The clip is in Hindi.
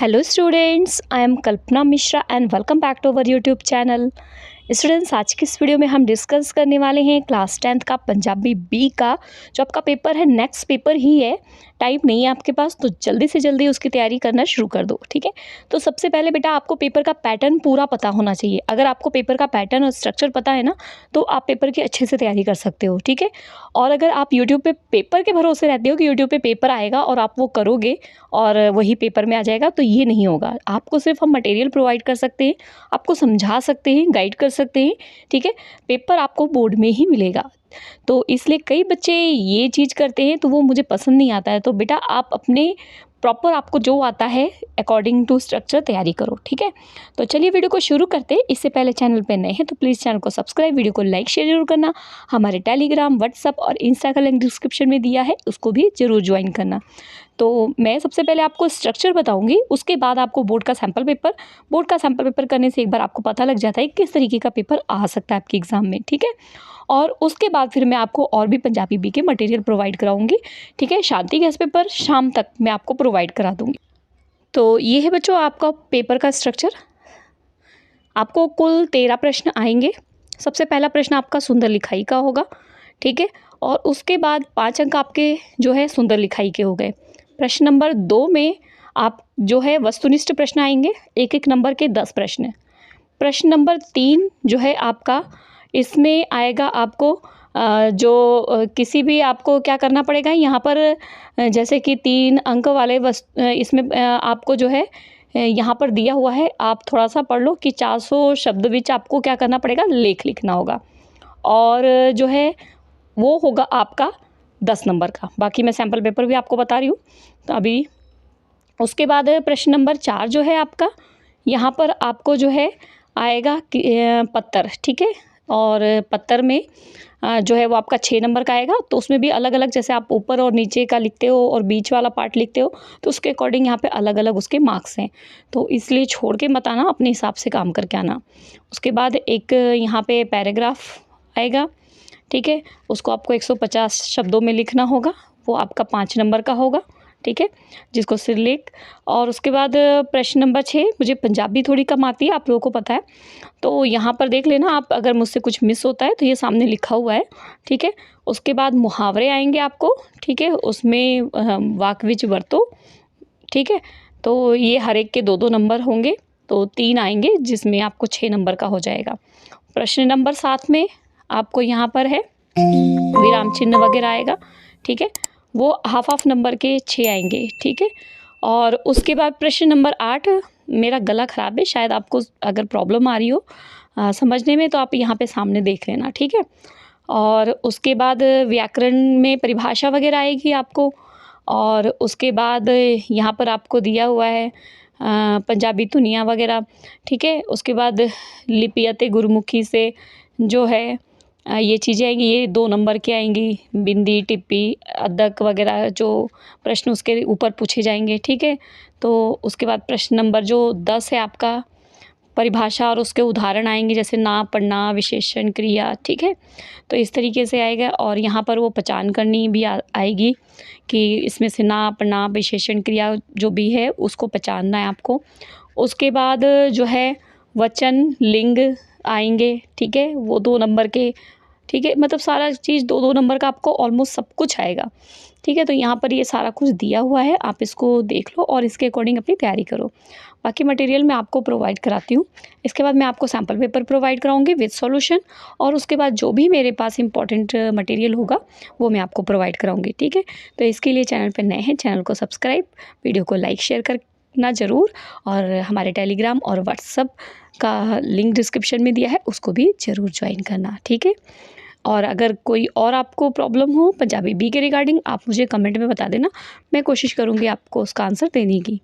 Hello students, I am Kalpana Mishra and welcome back to our YouTube channel. Students, आज की इस वीडियो में हम डिस्कस करने वाले हैं क्लास 10th का पंजाबी बी का जो आपका पेपर है। नेक्स्ट पेपर ही है, टाइम नहीं है आपके पास, तो जल्दी से जल्दी उसकी तैयारी करना शुरू कर दो। ठीक है, तो सबसे पहले बेटा आपको पेपर का पैटर्न पूरा पता होना चाहिए। अगर आपको पेपर का पैटर्न और स्ट्रक्चर पता है ना, तो आप पेपर की अच्छे से तैयारी कर सकते हो। ठीक है, और अगर आप यूट्यूब पे पेपर के भरोसे रहते हो कि यूट्यूब पे पेपर आएगा और आप वो करोगे और वही पेपर में आ जाएगा, तो ये नहीं होगा। आपको सिर्फ हम मटेरियल प्रोवाइड कर सकते हैं, आपको समझा सकते हैं, गाइड कर सकते हैं। ठीक है, पेपर आपको बोर्ड में ही मिलेगा। तो इसलिए कई बच्चे ये चीज़ करते हैं, तो वो मुझे पसंद नहीं आता है। तो बेटा आप अपने प्रॉपर आपको जो आता है अकॉर्डिंग टू स्ट्रक्चर तैयारी करो। ठीक है, तो चलिए वीडियो को शुरू करते हैं। इससे पहले चैनल पे नए हैं तो प्लीज़ चैनल को सब्सक्राइब, वीडियो को लाइक शेयर जरूर करना। हमारे टेलीग्राम, व्हाट्सअप और इंस्टा का लिंक डिस्क्रिप्शन में दिया है, उसको भी ज़रूर ज्वाइन करना। तो मैं सबसे पहले आपको स्ट्रक्चर बताऊंगी, उसके बाद आपको बोर्ड का सैम्पल पेपर करने से एक बार आपको पता लग जाता है किस तरीके का पेपर आ सकता है आपके एग्ज़ाम में। ठीक है, और उसके बाद फिर मैं आपको और भी पंजाबी बी के मटेरियल प्रोवाइड कराऊंगी। ठीक है, शांति गैस पेपर शाम तक मैं आपको प्रोवाइड करा दूंगी। तो ये है बच्चों आपका पेपर का स्ट्रक्चर। आपको कुल 13 प्रश्न आएंगे। सबसे पहला प्रश्न आपका सुंदर लिखाई का होगा। ठीक है, और उसके बाद 5 अंक आपके जो है सुंदर लिखाई के हो गए। प्रश्न नंबर 2 में आप जो है वस्तुनिष्ठ प्रश्न आएंगे, एक एक नंबर के 10 प्रश्न। प्रश्न नंबर 3 जो है आपका, इसमें आएगा आपको किसी भी आपको क्या करना पड़ेगा यहाँ पर, जैसे कि 3 अंक वाले इसमें आपको जो है यहाँ पर दिया हुआ है, आप थोड़ा सा पढ़ लो कि 400 शब्द विच आपको क्या करना पड़ेगा, लेख लिखना होगा। और जो है वो होगा आपका 10 नंबर का। बाकी मैं सैम्पल पेपर भी आपको बता रही हूँ। तो अभी उसके बाद प्रश्न नंबर 4 जो है आपका, यहाँ पर आपको जो है आएगा पत्तर। ठीक है, और पत्तर में जो है वो आपका 6 नंबर का आएगा। तो उसमें भी अलग अलग, जैसे आप ऊपर और नीचे का लिखते हो और बीच वाला पार्ट लिखते हो, तो उसके अकॉर्डिंग यहाँ पे अलग अलग उसके मार्क्स हैं। तो इसलिए छोड़ के मत आना, अपने हिसाब से काम करके आना। उसके बाद एक यहाँ पे पैराग्राफ आएगा। ठीक है, उसको आपको 150 शब्दों में लिखना होगा, वो आपका 5 नंबर का होगा। ठीक है, जिसको सिरलेख। और उसके बाद प्रश्न नंबर 6, मुझे पंजाबी थोड़ी कम आती है, आप लोगों को पता है, तो यहाँ पर देख लेना आप, अगर मुझसे कुछ मिस होता है तो ये सामने लिखा हुआ है। ठीक है, उसके बाद मुहावरे आएंगे आपको। ठीक है, उसमें वाक्यविच वरतो। ठीक है, तो ये हर एक के 2-2 नंबर होंगे, तो 3 आएंगे जिसमें आपको 6 नंबर का हो जाएगा। प्रश्न नंबर 7 में आपको यहाँ पर है विराम चिन्ह वगैरह आएगा। ठीक है, वो हाफ नंबर के 6 आएंगे। ठीक है, और उसके बाद प्रश्न नंबर 8, मेरा गला ख़राब है, शायद आपको अगर प्रॉब्लम आ रही हो समझने में, तो आप यहाँ पे सामने देख लेना। ठीक है, और उसके बाद व्याकरण में परिभाषा वगैरह आएगी आपको। और उसके बाद यहाँ पर आपको दिया हुआ है पंजाबी धुनियाँ वगैरह। ठीक है, उसके बाद लिपियते गुरुमुखी से जो है ये चीज़ें आएंगी, ये 2 नंबर की आएंगी। बिंदी, टिप्पी, अदक वगैरह जो प्रश्न उसके ऊपर पूछे जाएंगे। ठीक है, तो उसके बाद प्रश्न नंबर जो 10 है आपका, परिभाषा और उसके उदाहरण आएंगे, जैसे ना, पढ़ना, विशेषण, क्रिया। ठीक है, तो इस तरीके से आएगा। और यहाँ पर वो पहचान करनी भी आएगी कि इसमें से ना, पढ़ना, विशेषण, क्रिया जो भी है उसको पहचानना है आपको। उसके बाद जो है वचन, लिंग आएंगे। ठीक है, वो 2 नंबर के। ठीक है, मतलब सारा चीज़ 2-2 नंबर का आपको ऑलमोस्ट सब कुछ आएगा। ठीक है, तो यहाँ पर ये सारा कुछ दिया हुआ है, आप इसको देख लो और इसके अकॉर्डिंग अपनी तैयारी करो। बाकी मटेरियल मैं आपको प्रोवाइड कराती हूँ। इसके बाद मैं आपको सैम्पल पेपर प्रोवाइड कराऊंगी विद सॉल्यूशन, और उसके बाद जो भी मेरे पास इंपॉर्टेंट मटेरियल होगा वो मैं आपको प्रोवाइड कराऊंगी। ठीक है, तो इसके लिए चैनल पर नए हैं, चैनल को सब्सक्राइब, वीडियो को लाइक शेयर करना ज़रूर, और हमारे टेलीग्राम और व्हाट्सअप का लिंक डिस्क्रिप्शन में दिया है, उसको भी ज़रूर ज्वाइन करना। ठीक है, और अगर कोई और आपको प्रॉब्लम हो पंजाबी बी के रिगार्डिंग, आप मुझे कमेंट में बता देना, मैं कोशिश करूँगी आपको उसका आंसर देने की।